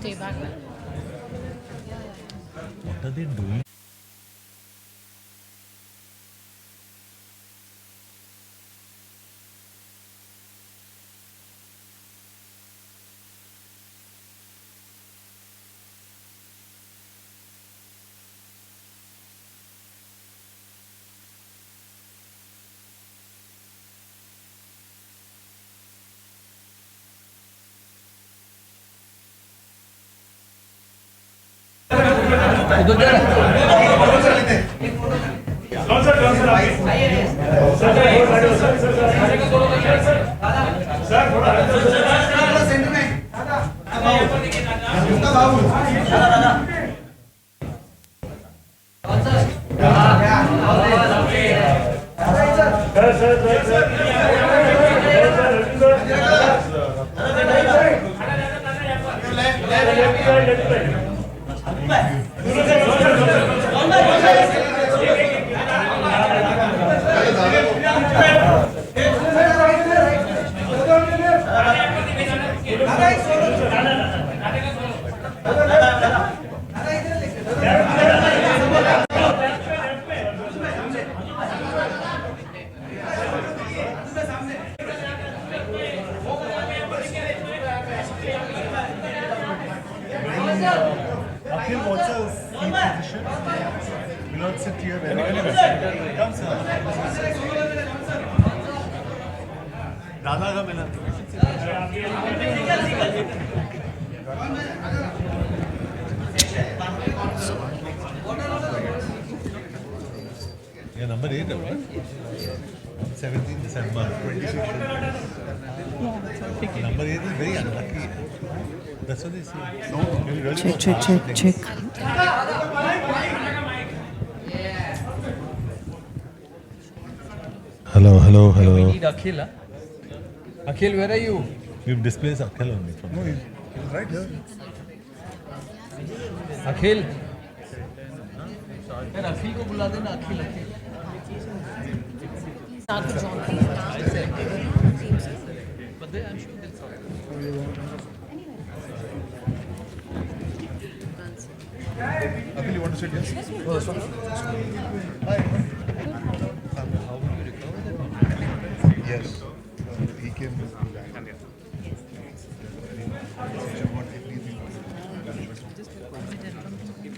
stay back. What are they doing? Akhil, what's a seat position? Will not sit here. Come, sir. Radha ka mila. Yeah, number 8, right? 17 December 26. Number 8 is very unlucky. That's what they say. Check. Hello. We need Akhil, huh? Akhil, where are you? You've displaced Akhil only from No, he's right here. Akhil. यार अखिल को बुला देना अखिल Start with John, please. But they, I'm sure they'll solve it. Akhil, you want to sit here? Hi. How would you recover that? Yes. He can do that.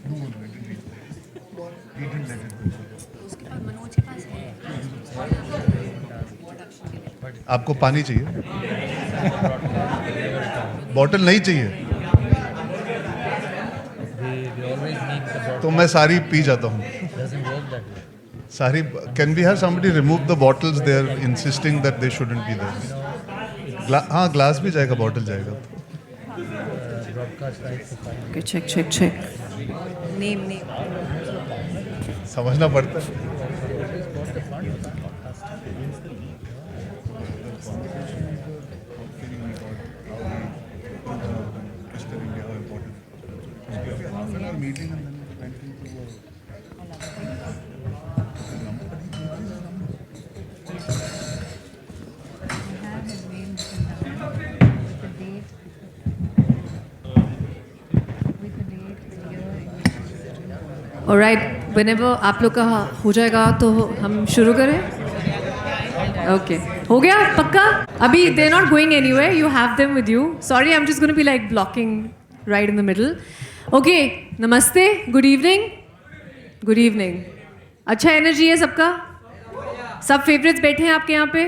No, I didn't read that. He didn't let it go. आपको पानी चाहिए? Bottle नहीं चाहिए? They always need the bottle. तो मैं सारी P जाता हूँ. Doesn't work that way. सारी. Can we have somebody remove the bottles? They are insisting that they shouldn't be there. हाँ, ग्लास भी जाएगा, बॉटल जाएगा. Broadcast rights to find. Okay, check. Name. समझना पड़ता है. Meeting and then went into Alright, whenever आप लोग का हो जाएगा तो हम शुरू करें. Okay, हो गया पक्का? अभी they're not going anywhere. You have them with you. Sorry, I'm just going to be like blocking right in the middle. Okay, नमस्ते, good evening. अच्छा एनर्जी है सबका? सब फेवरेट्स बैठे हैं आपके यहाँ पे?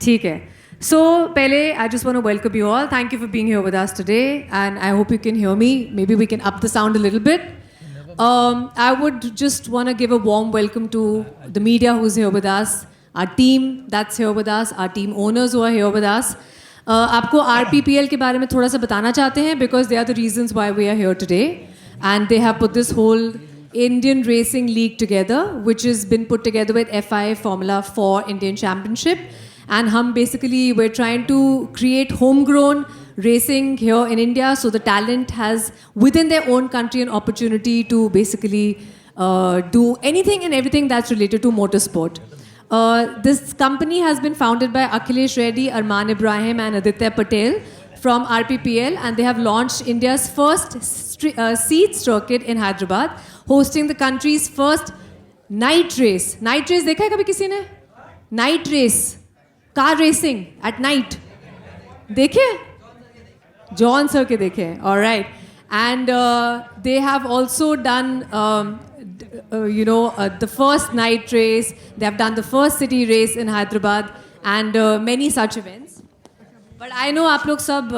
ठीक है. So पहले I just want to welcome you all. Thank you for being here with us today, and I hope you can hear me. Maybe we can up the sound a little bit. I would just want to give a warm welcome to the media who's here with us, our team that's here with us, our team owners who are here with us. आपको RPPL के बारे में थोड़ा सा बताना चाहते हैं because they are the reasons why we are here today, and they have put this whole Indian Racing League together, which has been put together with FIA Formula 4 Indian Championship, and हम basically we're trying to create homegrown racing here in India, so the talent has within their own country an opportunity to basically do anything and everything that's related to motorsport. This company has been founded by Akhilesh Reddy, Arman Ibrahim and Aditya Patel from RPPL, and they have launched India's first seat circuit in Hyderabad, hosting the country's first night race. Night race देखा है कभी किसी ने? Night race, car racing at night. देखे? John sir के देखे. All right, and they have also done. The first night race. They have done the first city race in Hyderabad and many such events. But I know आप लोग सब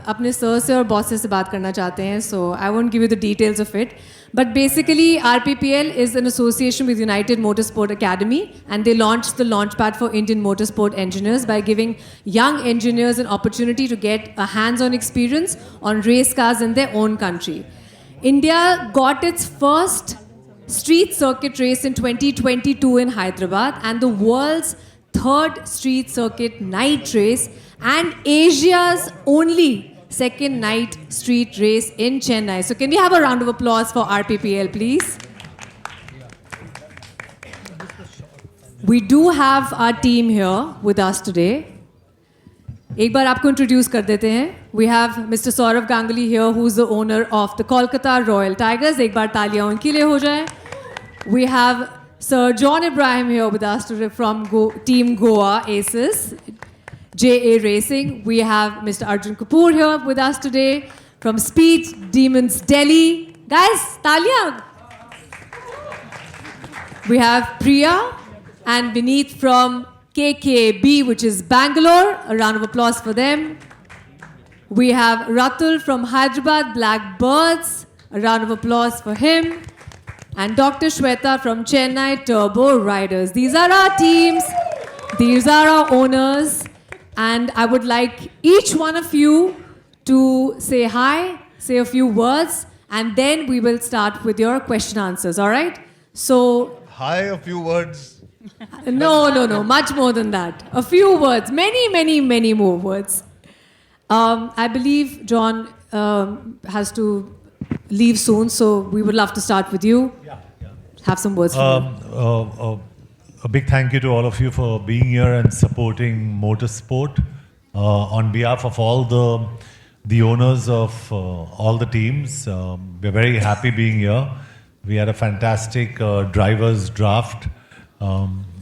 अपने sir से और bosses से बात करना चाहते हैं, so I won't give you the details of it. But basically, RPPL is an association with United Motorsport Academy, and they launched the launchpad for Indian motorsport engineers by giving young engineers an opportunity to get a hands-on experience on race cars in their own country. India got its first street circuit race in 2022 in Hyderabad, and the world's third street circuit night race, and Asia's only second night street race in Chennai. So can we have a round of applause for RPPL, please? We do have our team here with us today. एक बार आपको introduce कर देते हैं. We have Mr. Saurav Ganguly here, who's the owner of the Kolkata Royal Tigers. एक बार तालियां उनके लिए हो जाए. We have Sir John Ibrahim here with us today from Team Goa Aces, JA Racing. We have Mr. Arjun Kapoor here with us today from Speed Demons Delhi. Guys, talia. We have Priya and Vineet from KKB, which is Bangalore. A round of applause for them. We have Ratul from Hyderabad Blackbirds. A round of applause for him. And Dr. Shweta from Chennai Turbo Riders. These are our teams. These are our owners. And I would like each one of you to say hi, say a few words, and then we will start with your question answers, all right? So... Hi, a few words. No. Much more than that. A few words. Many more words. I believe John has to leave soon, so we would love to start with you. Yeah. Have some words from you. A big thank you to all of you for being here and supporting motorsport. On behalf of all the owners of all the teams, we're very happy being here. We had a fantastic drivers draft.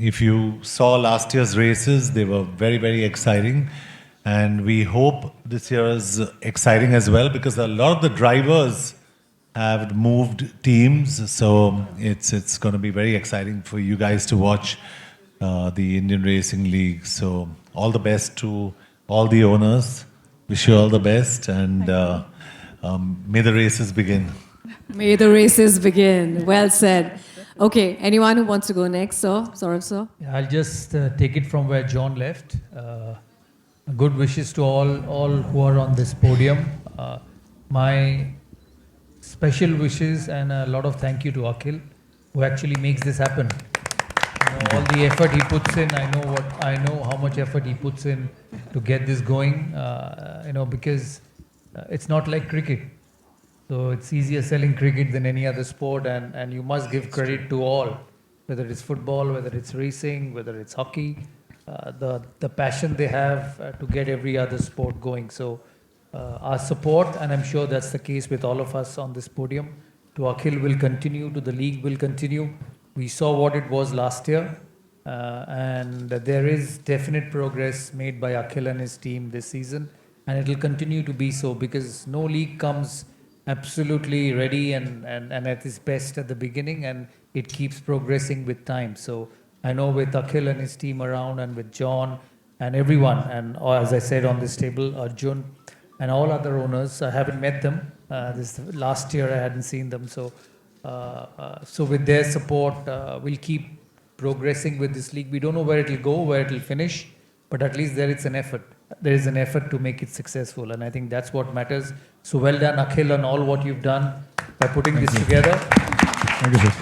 If you saw last year's races, they were very exciting. And we hope this year is exciting as well, because a lot of the drivers have moved teams, so it's going to be very exciting for you guys to watch the Indian Racing League. So all the best to all the owners. Wish you all the best, and may the races begin. May the races begin. Well said. Okay, anyone who wants to go next, sir? Saurav, sir? Yeah, I'll just take it from where John left. Good wishes to all who are on this podium. My special wishes and a lot of thank you to Akhil, who actually makes this happen. All the effort he puts in, I know how much effort he puts in to get this going. Because it's not like cricket. So it's easier selling cricket than any other sport, and you must give credit to all, whether it's football, whether it's racing, whether it's hockey, the passion they have to get every other sport going. So our support, and I'm sure that's the case with all of us on this podium, to Akhil will continue, to the league will continue. We saw what it was last year, and there is definite progress made by Akhil and his team this season, and it will continue to be so, because no league comes absolutely ready and at its best at the beginning, and it keeps progressing with time. So I know with Akhil and his team around, and with John and everyone, and as I said on this table, Arjun and all other owners, I haven't met them. This last year I hadn't seen them. So with their support, we'll keep progressing with this league. We don't know where it will go, where it will finish, but at least there is an effort. There is an effort to make it successful, and I think that's what matters. So well done, Akhil, on all what you've done by putting this together. Thank you, sir.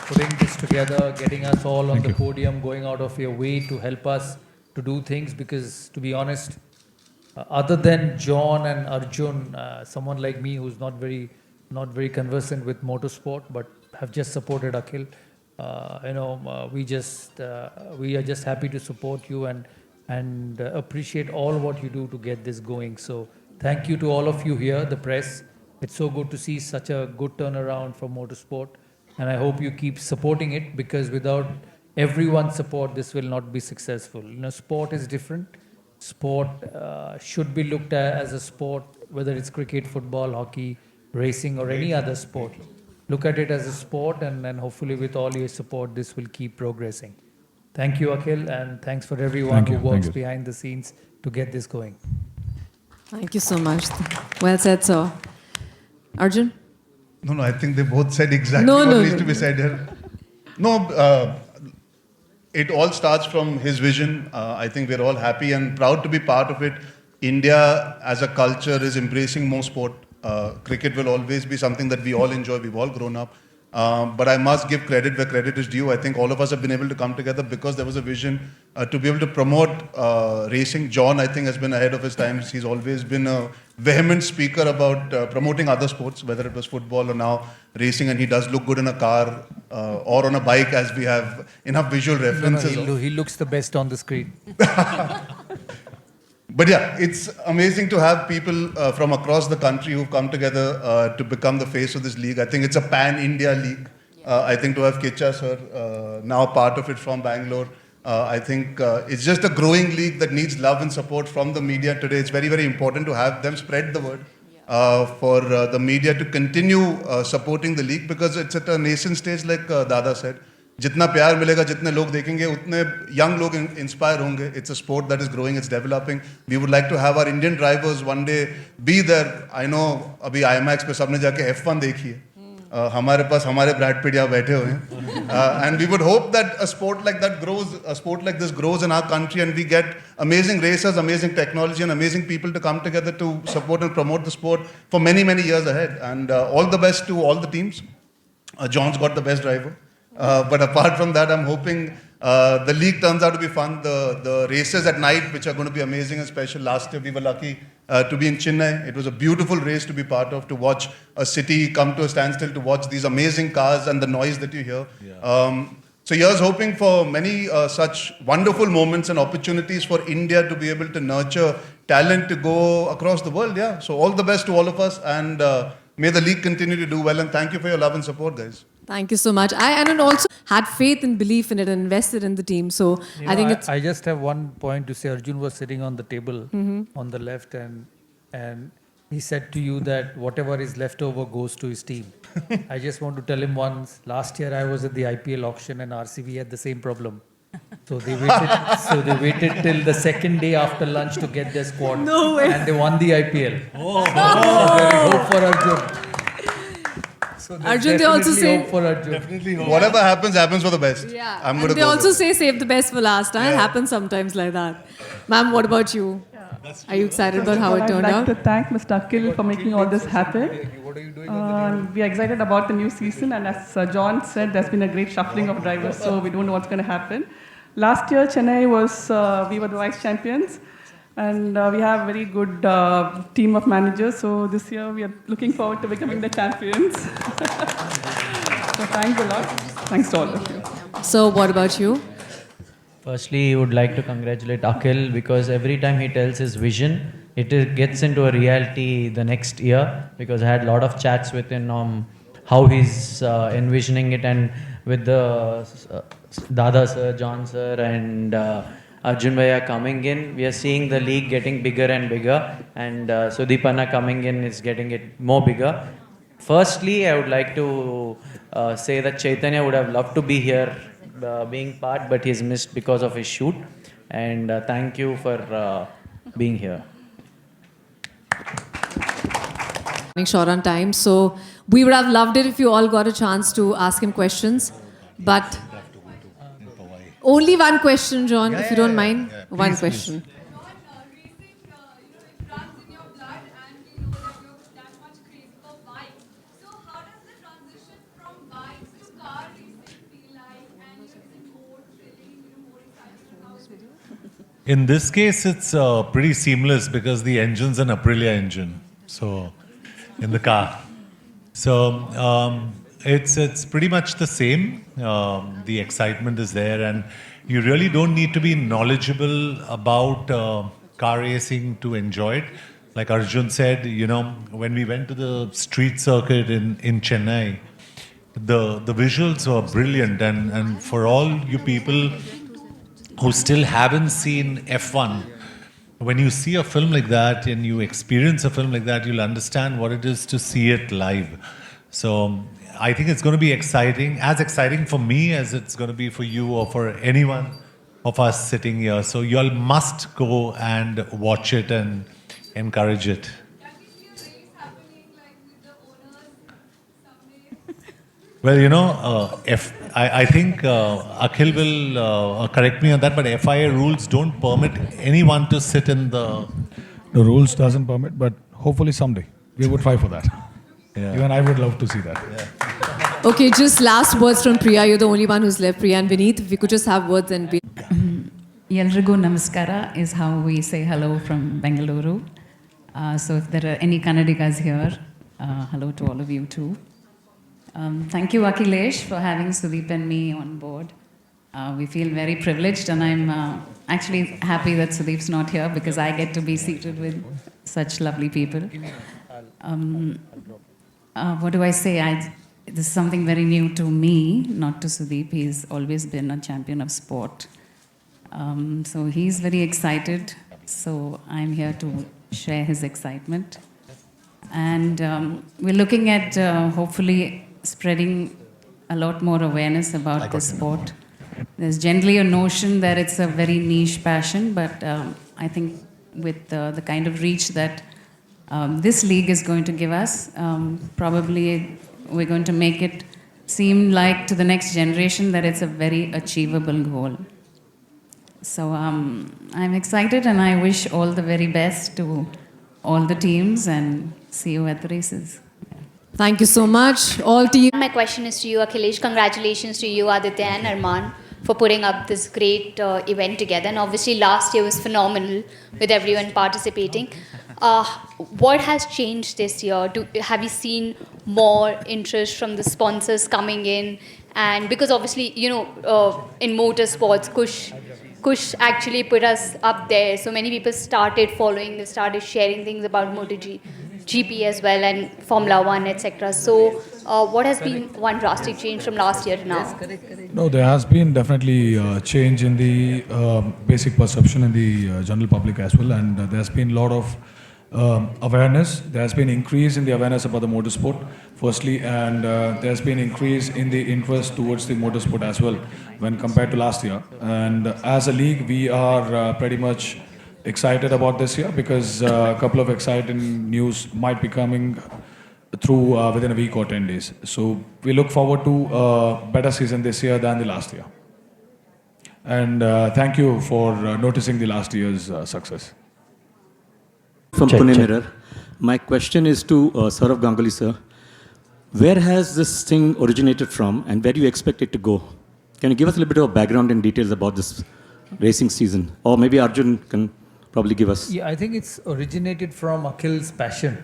Putting this together, getting us all on the podium, going out of your way to help us to do things, because to be honest, other than John and Arjun, someone like me who's not very conversant with motorsport, but have just supported Akhil, we are just happy to support you and appreciate all what you do to get this going. So Thank you to all of you here, the press. It's so good to see such a good turnaround for motorsport. And I hope you keep supporting it, because without everyone's support, this will not be successful. You know, sport is different. Sport should be looked at as a sport, whether it's cricket, football, hockey, racing, or any other sport. Look at it as a sport, and then hopefully with all your support, this will keep progressing. Thank you, Akhil, and thanks for everyone who works behind the scenes to get this going. Thank you so much. Well said, sir. Arjun? No, I think they both said exactly No, what no, needs no. to be said here. No, it all starts from his vision. I think we're all happy and proud to be part of it. India as a culture is embracing more sport. Cricket will always be something that we all enjoy. We've all grown up. But I must give credit where credit is due. I think all of us have been able to come together because there was a vision to be able to promote racing. John, I think, has been ahead of his times. He's always been a vehement speaker about promoting other sports, whether it was football or now racing, and he does look good in a car or on a bike, as we have enough visual references. He looks the best on the screen. But yeah, it's amazing to have people from across the country who've come together to become the face of this league. I think it's a pan-India league. I think to have Kicha sir now part of it from Bangalore, I think it's just a growing league that needs love and support from the media today. It's very, very important to have them spread the word for the media to continue supporting the league, because it's at a nascent stage, like Dada said. जितना प्यार मिलेगा, जितने लोग देखेंगे, उतने young लोग inspire होंगे. It's a sport that is growing, it's developing. We would like to have our Indian drivers one day be there. I know अभी IMAX पे सबने जाके F1 देखी है. हमारे पास हमारे Brad Pitt यहाँ बैठे हुए हैं. And we would hope that a sport like that grows, a sport like this grows in our country, and we get amazing racers, amazing technology, and amazing people to come together to support and promote the sport for many, many years ahead. And all the best to all the teams. John's got the best driver. But apart from that, I'm hoping the league turns out to be fun. The races at night, which are going to be amazing and special. Last year, we were lucky to be in Chennai. It was a beautiful race to be part of, to watch a city come to a standstill, to watch these amazing cars and the noise that you hear. Yeah. So here's hoping for many such wonderful moments and opportunities for India to be able to nurture talent to go across the world. Yeah. So all the best to all of us, and may the league continue to do well. And thank you for your love and support, guys. Thank you so much. And also had faith and belief in it and invested in the team. So I think it's... I just have one point to say. Arjun was sitting on the table on the left, and he said to you that whatever is left over goes to his team. I just want to tell him once, last year I was at the IPL auction and RCB had the same problem. So they waited till the second day after lunch to get their squad. No way. And they won the IPL. So there is hope for Arjun. So Arjun, they also say... hope for Arjun. Whatever happens, happens for the best. Yeah. I'm And going to they go also with it. say save the best for last. It happens sometimes like that. Ma'am, what about you? Are you excited about how it turned I'd out? like to thank Mr. Akhil for making all this happen. We are excited about the new season, and as John said, there's been a great shuffling of drivers, so we don't know what's going to happen. Last year, Chennai we were the vice champions, and we have a very good team of managers, so this year we are looking forward to becoming the champions. So thanks a lot. Thanks to all of you. So what about you? Firstly, I would like to congratulate Akhil, because every time he tells his vision, it gets into a reality the next year, because I had a lot of chats with him on how he's envisioning it, and with the Dada sir, John sir, and Arjun Bhaiya coming in, we are seeing the league getting bigger and bigger, and Sudeepanna coming in is getting it more bigger. Firstly, I would like to say that Chaitanya would have loved to be here being part, but he's missed because of his shoot. And thank you for being here. Short on time, so we would have loved it if you all got a chance to ask him questions. But only one question, John, if you don't mind. One question. In this case, it's pretty seamless because the engine's an Aprilia engine. So, in the car. So, it's pretty much the same. The excitement is there, and you really don't need to be knowledgeable about car racing to enjoy it. like Arjun said, when we went to the street circuit in Chennai, the visuals were brilliant. And for all you people who still haven't seen F1, when you see a film like that and you experience a film like that, you'll understand what it is to see it live. So I think it's going to be exciting, as exciting for me as it's going to be for you or for anyone of us sitting here. So you all must go and watch it and encourage it. Well, if I think Akhil will correct me on that, but FIA rules don't permit anyone to sit in the. The rules doesn't permit, but hopefully someday we would try for that. Yeah. Even I would love to see that. Yeah. Okay, just last words from Priya. You're the only one who's left. Priya and Vineet, if we could just have words and be. Yelrigu Namaskara is how we say hello from Bengaluru. So if there are any Kannadigas here, hello to all of you too. Thank you, Akhilesh, for having Sudeep and me on board. We feel very privileged, and I'm actually happy that Sudeep's not here because I get to be seated with such lovely people. What do I say? This is something very new to me, not to Sudeep. He's always been a champion of sport. So he's very excited. So I'm here to share his excitement. And we're looking at hopefully spreading a lot more awareness about the sport. There's generally a notion that it's a very niche passion, but I think with the kind of reach that this league is going to give us, probably we're going to make it seem like to the next generation that it's a very achievable goal. So I'm excited, and I wish all the very best to all the teams, and see you at the races. Thank you so much, all team. My question is to you, Akhilesh. Congratulations to you, Aditya and Arman, for putting up this great event together. And obviously last year was phenomenal with everyone participating. What has changed this year? Have you seen more interest from the sponsors coming in? And because obviously, in motorsports, Kush actually put us up there. So many people started following, they started sharing things about MotoGP as well, and Formula One, etc. So what has been one drastic change from last year to now? No, there has been definitely a change in the basic perception in the general public as well, and there's been a lot of awareness. There has been increase in the awareness about the motorsport, firstly, and there's been increase in the interest towards the motorsport as well when compared to last year. And as a league, we are pretty much excited about this year because a couple of exciting news might be coming through within a week or 10 days. So we look forward to a better season this year than the last year. And thank you for noticing the last year's success. From Pune Mirror. My question is to Saurav Ganguly, sir. Where has this thing originated from, and where do you expect it to go? Can you give us a little bit of background and details about this racing season? Or maybe Arjun can probably give us. Yeah, I think it's originated from Akhil's passion.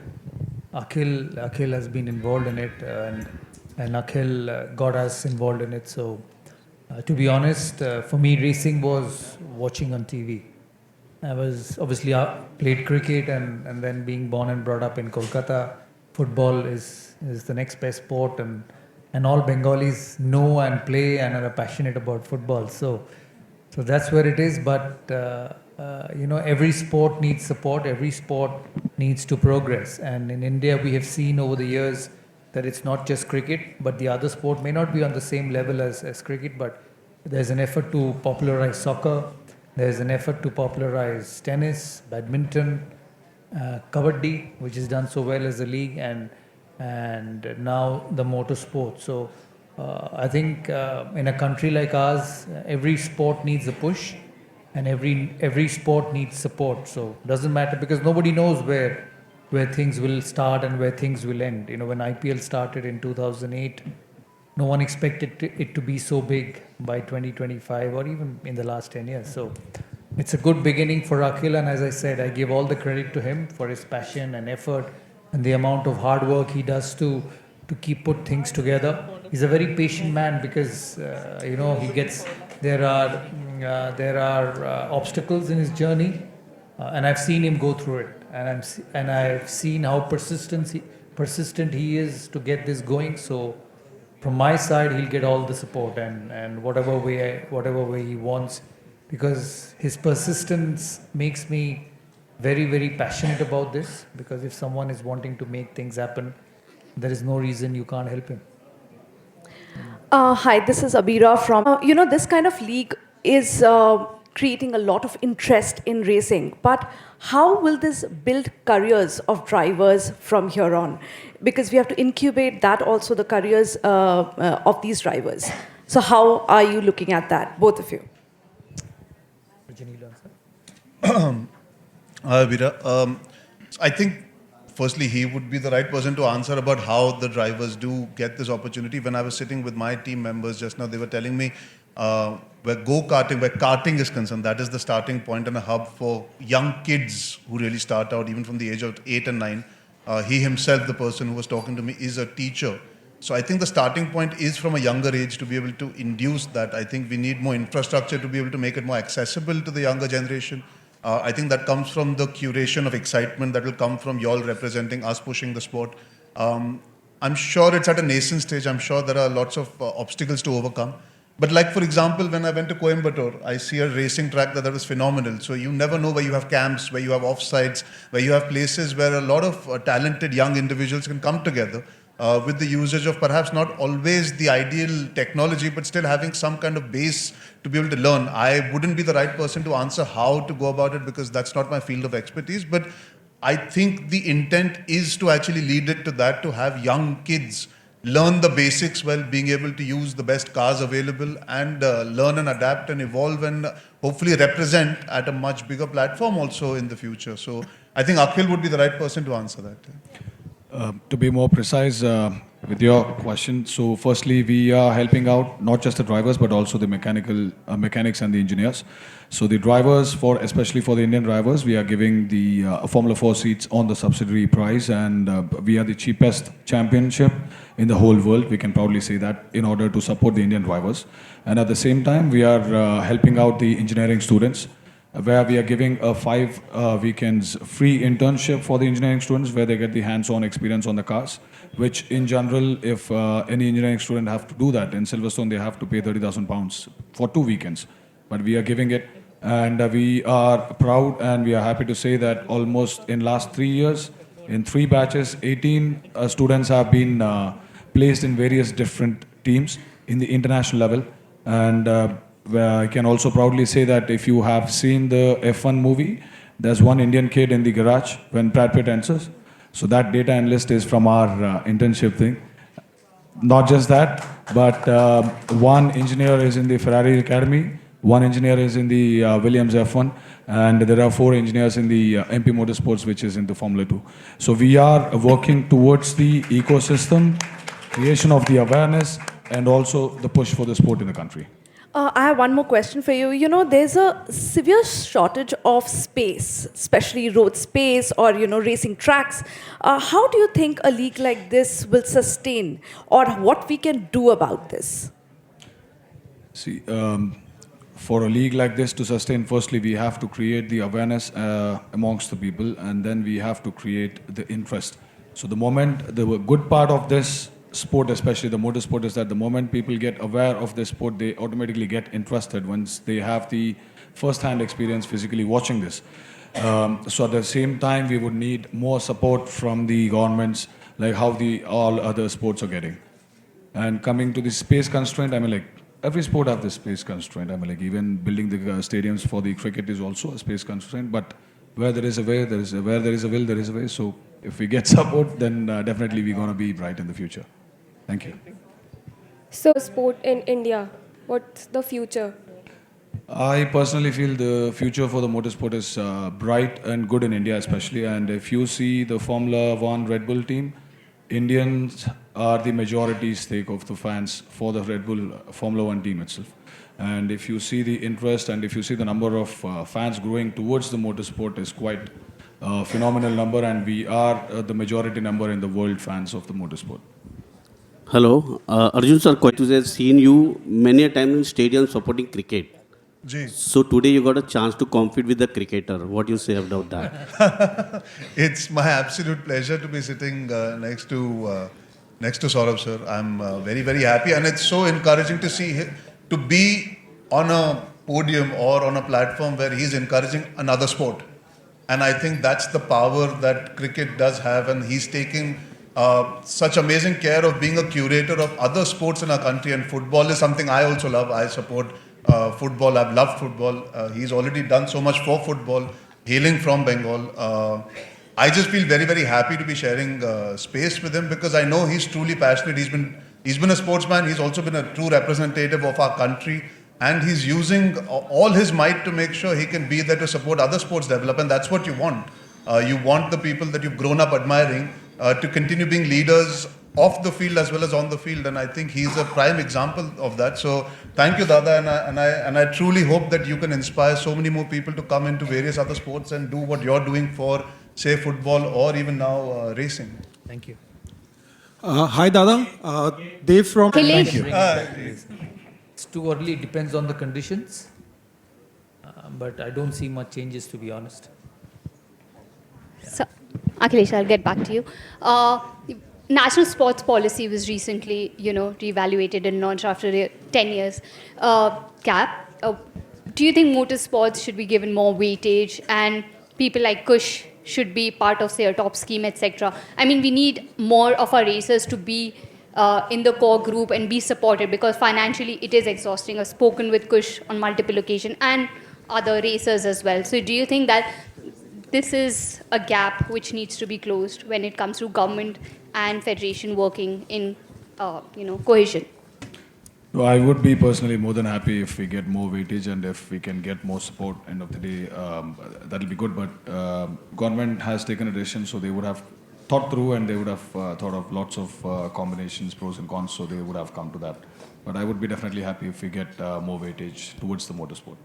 Akhil has been involved in it, and Akhil got us involved in it. So, to be honest, for me, racing was watching on TV. I was obviously played cricket, and then being born and brought up in Kolkata, football is the next best sport, and all Bengalis know and play and are passionate about football. So that's where it is. But every sport needs support. Every sport needs to progress. And in India, we have seen over the years that it's not just cricket, but the other sport may not be on the same level as cricket, but there's an effort to popularize soccer. There's an effort to popularize tennis, badminton, kabaddi, which is done so well as a league, and now the motorsport. So I think in a country like ours, every sport needs a push, and every sport needs support. So it doesn't matter, because nobody knows where things will start and where things will end. When IPL started in 2008, no one expected it to be so big by 2025 or even in the last 10 years. So it's a good beginning for Akhil, and as I said, I give all the credit to him for his passion and effort and the amount of hard work he does to put things together. He's a very patient man because there are obstacles in his journey, and I've seen him go through it, and I've seen how persistent he is to get this going. So from my side, he'll get all the support and whatever way he wants, because his persistence makes me very, very passionate about this. Because if someone is wanting to make things happen, there is no reason you can't help him. Hi, this is Abira from. This kind of league is creating a lot of interest in racing. But how will this build careers of drivers from here on? Because we have to incubate that also, the careers of these drivers. So how are you looking at that, both of you? Abira, I think firstly, he would be the right person to answer about how the drivers do get this opportunity. When I was sitting with my team members just now, they were telling me where karting is concerned, that is the starting point and a hub for young kids who really start out even from the age of 8 and 9. He himself, the person who was talking to me, is a teacher. So I think the starting point is from a younger age to be able to induce that. I think we need more infrastructure to be able to make it more accessible to the younger generation. I think that comes from the curation of excitement that will come from y'all representing us, pushing the sport. I'm sure it's at a nascent stage. I'm sure there are lots of obstacles to overcome. But like, for example, when I went to Coimbatore, I see a racing track that was phenomenal. So you never know where you have camps, where you have offsites, where you have places where a lot of talented young individuals can come together with the usage of perhaps not always the ideal technology, but still having some kind of base to be able to learn. I wouldn't be the right person to answer how to go about it because that's not my field of expertise. But I think the intent is to actually lead it to that, to have young kids learn the basics while being able to use the best cars available and learn and adapt and evolve and hopefully represent at a much bigger platform also in the future. So I think Akhil would be the right person to answer that. To be more precise with your question, so firstly, we are helping out not just the drivers but also the mechanics and the engineers. So the drivers, especially for the Indian drivers, we are giving the Formula 4 seats on the subsidiary price, and we are the cheapest championship in the whole world. We can proudly say that, in order to support the Indian drivers. And at the same time, we are helping out the engineering students, where we are giving a 5 weekends free internship for the engineering students, where they get the hands-on experience on the cars, which in general, if any engineering student have to do that, in Silverstone they have to pay £30,000 for 2 weekends. But we are giving it, and we are proud and we are happy to say that almost in last 3 years, in 3 batches, 18 students have been placed in various different teams in the international level. And I can also proudly say that if you have seen the F1 movie, there's one Indian kid in the garage when Brad Pitt enters. So that data analyst is from our internship thing. Not just that, but one engineer is in the Ferrari Academy, one engineer is in the Williams F1, and there are 4 engineers in the MP Motorsports, which is in the Formula 2. So we are working towards the ecosystem, creation of the awareness, and also the push for the sport in the country. I have one more question for you. There's a severe shortage of space, especially road space or, racing tracks. How do you think a league like this will sustain, or what we can do about this? See, for a league like this to sustain, firstly, we have to create the awareness amongst the people, and then we have to create the interest. So the good part of this sport, especially the motorsport, is that the moment people get aware of this sport, they automatically get interested once they have the first-hand experience physically watching this. So at the same time, we would need more support from the governments, like how all other sports are getting. And coming to the space constraint, every sport have this space constraint. Even building the stadiums for the cricket is also a space constraint. But where there is a way, where there is a will, there is a way. So if we get support, then definitely we're going to be bright in the future. Thank you. So, sport in India, what's the future? I personally feel the future for the motorsport is bright and good in India especially. And if you see the Formula 1 Red Bull team, Indians are the majority stake of the fans for the Red Bull Formula 1 team itself. And if you see the interest and if you see the number of fans growing towards the motorsport is quite a phenomenal number, and we are the majority number in the world fans of the motorsport. Hello, Arjun sir, quite to say, seen you many a time in stadium supporting cricket. Ji. So today you got a chance to compete with the cricketer. What do you say about that? It's my absolute pleasure to be sitting next to Saurav sir. I'm very, very happy, and it's so encouraging to see him, to be on a podium or on a platform where he's encouraging another sport. And I think that's the power that cricket does have, and he's taking such amazing care of being a curator of other sports in our country. And football is something I also love. I support football. I've loved football. He's already done so much for football, hailing from Bengal. I just feel very, very happy to be sharing space with him, because I know he's truly passionate. He's been a sportsman. He's also been a true representative of our country. And he's using all his might to make sure he can be there to support other sports develop. And that's what you want. You want the people that you've grown up admiring to continue being leaders off the field as well as on the field. And I think he's a prime example of that. So thank you, Dada. And I truly hope that you can inspire so many more people to come into various other sports and do what you're doing for, say, football or even now racing. Thank you. Hi, Dada. Dave from... Thank you. It's too early, it depends on the conditions. But I don't see much changes, to be honest. So, Akhilesh, I'll get back to you. National sports policy was recently, reevaluated and launched after a 10 years gap. Do you think motorsports should be given more weightage, and people like Kush should be part of, say, a top scheme, etc.? I mean, we need more of our racers to be in the core group and be supported, because financially it is exhausting. I've spoken with Kush on multiple occasions and other racers as well. So do you think that this is a gap which needs to be closed when it comes to government and federation working in cohesion? Well, I would be personally more than happy if we get more weightage and if we can get more support. End of the day, that'll be good. But government has taken a decision, so they would have thought through, and they would have thought of lots of combinations, pros and cons, so they would have come to that. But I would be definitely happy if we get more weightage towards the motorsport.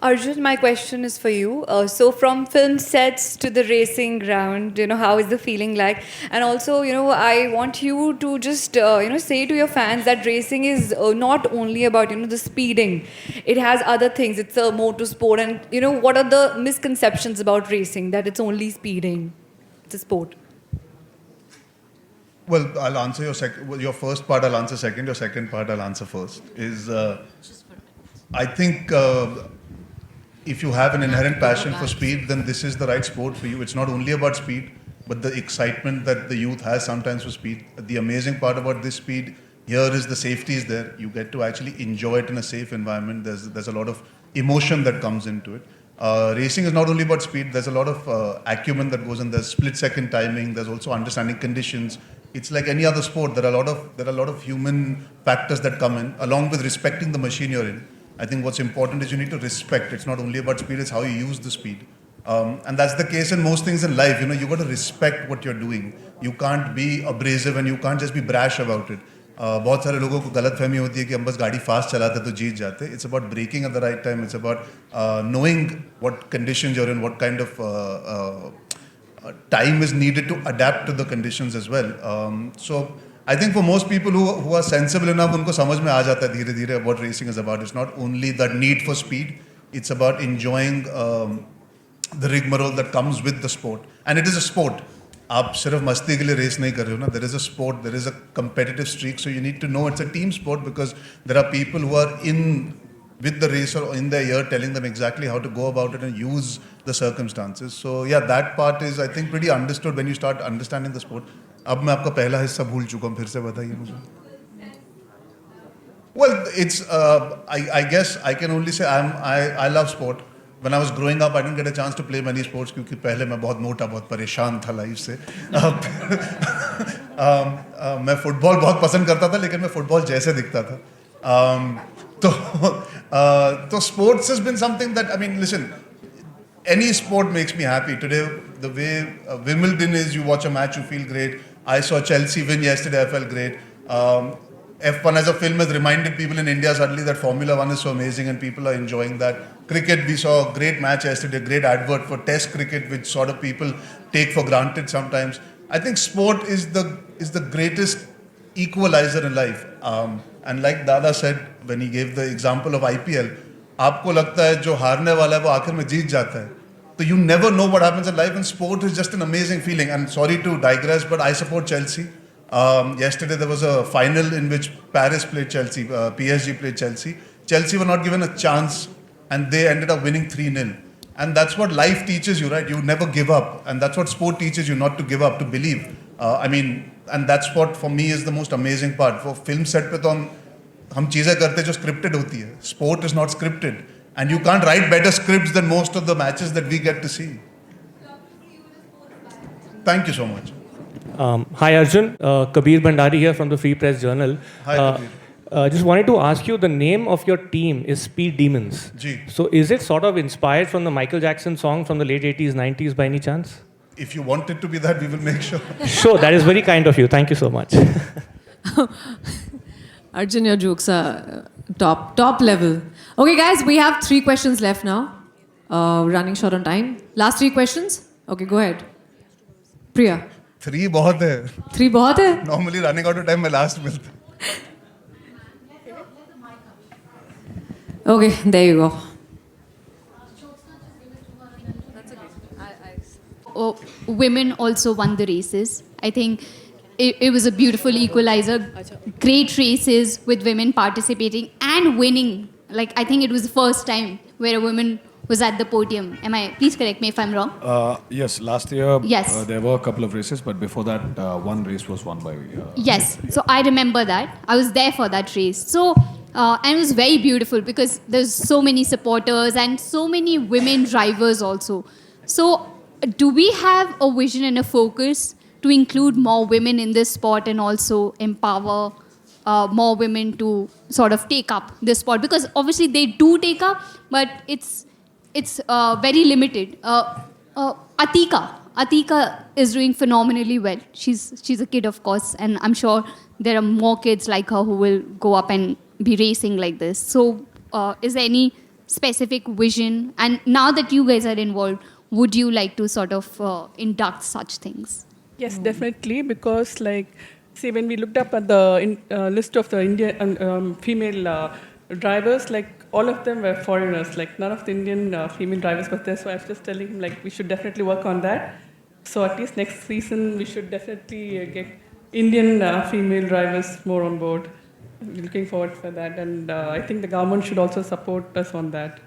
Arjun, my question is for you. So from film sets to the racing ground, how is the feeling like? And also, I want you to just, say to your fans that racing is not only about, the speeding. It has other things. It's a motorsport. And, what are the misconceptions about racing? That it's only speeding. It's a sport. Well, I'll answer your first part, I'll answer second. Your second part, I'll answer first. I think if you have an inherent passion for speed, then this is the right sport for you. It's not only about speed, but the excitement that the youth has sometimes for speed. The amazing part about this speed here is the safety is there. You get to actually enjoy it in a safe environment. There's a lot of emotion that comes into it. Racing is not only about speed. There's a lot of acumen that goes in. There's split-second timing. There's also understanding conditions. It's like any other sport. There are a lot of human factors that come in, along with respecting the machine you're in. I think what's important is you need to respect. It's not only about speed, it's how you use the speed. And that's the case in most things in life. You've got to respect what you're doing. You can't be abrasive and you can't just be brash about it. बहुत सारे लोगों को गलतफहमी होती है कि हम बस गाड़ी फास्ट चलाते तो जीत जाते. It's about braking at the right time. It's about knowing what conditions you're in, what kind of time is needed to adapt to the conditions as well. So I think for most people who are sensible enough, उनको समझ में आ जाता है धीरे धीरे what racing is about. It's not only the need for speed. It's about enjoying the rigmarole that comes with the sport. And it is a sport. आप सिर्फ मस्ती के लिए रेस नहीं कर रहे हो ना. There is a sport, there is a competitive streak. So you need to know it's a team sport, because there are people who are in with the racer in their ear telling them exactly how to go about it and use the circumstances. So yeah, that part is I think pretty understood when you start understanding the sport. अब मैं आपका पहला हिस्सा भूल चुका हूँ, फिर से बताइए मुझे. Well, it's I guess I can only say I love sport. When I was growing up, I didn't get a chance to play many sports क्योंकि पहले मैं बहुत मोटा, बहुत परेशान था लाइफ से. मैं फुटबॉल बहुत पसंद करता था, लेकिन मैं फुटबॉल जैसे दिखता था. तो sports has been something that, I mean, listen, any sport makes me happy. Today, the way Wimbledon is, you watch a match, you feel great. I saw Chelsea win yesterday, I felt great. F1 as a film has reminded people in India suddenly that Formula 1 is so amazing and people are enjoying that. Cricket, we saw a great match yesterday, a great advert for Test cricket, which sort of people take for granted sometimes. I think sport is the greatest equalizer in life. And like Dada said when he gave the example of IPL, आपको लगता है जो हारने वाला है वो आखिर में जीत जाता है. So you never know what happens in life, and sport is just an amazing feeling. And sorry to digress, but I support Chelsea. Yesterday there was a final in which Paris played Chelsea, PSG played Chelsea. Chelsea were not given a chance, and they ended up winning 3-0. And that's what life teaches you, right? You never give up. And that's what sport teaches you, not to give up, to believe. And that's what for me is the most amazing part. For film set पे तो हम चीज़ें करते जो scripted होती है. Sport is not scripted. And you can't write better scripts than most of the matches that we get to see. Thank you so much. Hi Arjun, Kabir Bhandari here from the Free Press Journal. Hi Kabir. Just wanted to ask you, the name of your team is Speed Demons. Ji. So is it sort of inspired from the Michael Jackson song from the late 80s, 90s by any chance? If you want it to be that, we will make sure. Sure, that is very kind of you. Thank you so much. Arjun, your jokes are top level. Okay, guys, we have 3 questions left now. Running short on time. Last 3 questions? Okay, go ahead. Priya. 3 बहुत है. 3 बहुत है? Normally running out of time में last मिलता. Okay, there you go. Women also won the races. I think it was a beautiful equalizer. Great races with women participating and winning. Like, I think it was the first time where a woman was at the podium. Please correct me if I'm wrong. Yes, last year Yes. there were a couple of races, but before that, one race was won by. Yes, so I remember that. I was there for that race. So, and it was very beautiful because there's so many supporters and so many women drivers also. So, do we have a vision and a focus to include more women in this sport and also empower more women to sort of take up this sport? Because obviously they do take up, but it's very limited. Atika is doing phenomenally well. She's a kid, of course, and I'm sure there are more kids like her who will go up and be racing like this. So, is there any specific vision? And now that you guys are involved, would you like to sort of induct such things? Yes, definitely, because see, when we looked up at the list of the Indian female drivers, all of them were foreigners. None of the Indian female drivers were there. So I was just telling him we should definitely work on that. So at least next season we should definitely get Indian female drivers more on board. We're looking forward for that, and I think the government should also support us on that.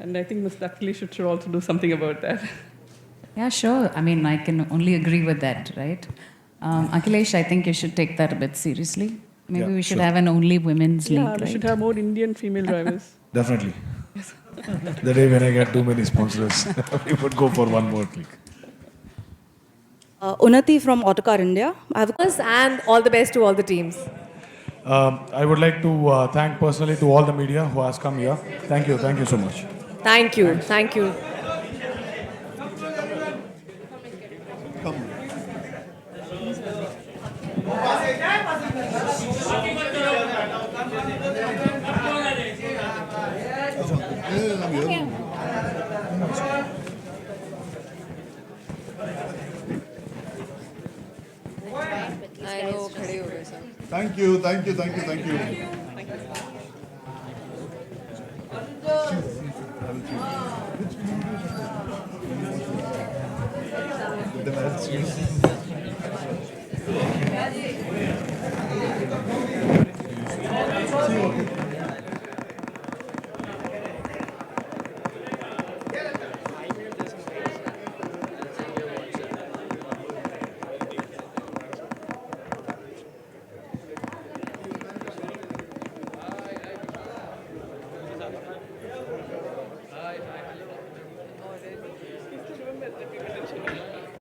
And I think Mr. Akhilesh should also do something about that. Yeah, sure. I mean, I can only agree with that, right? Akhilesh, I think you should take that a bit seriously. Maybe we should have an only women's league, Yeah, we should have more Indian female drivers. Definitely. The day when I get too many sponsors, we would go for one more league. Unnati from Autocar India. And all the best to all the teams. I would like to thank personally to all the media who has come here. Thank you so much. Thank you. Thank you. Thank you. Remember that we mentioned.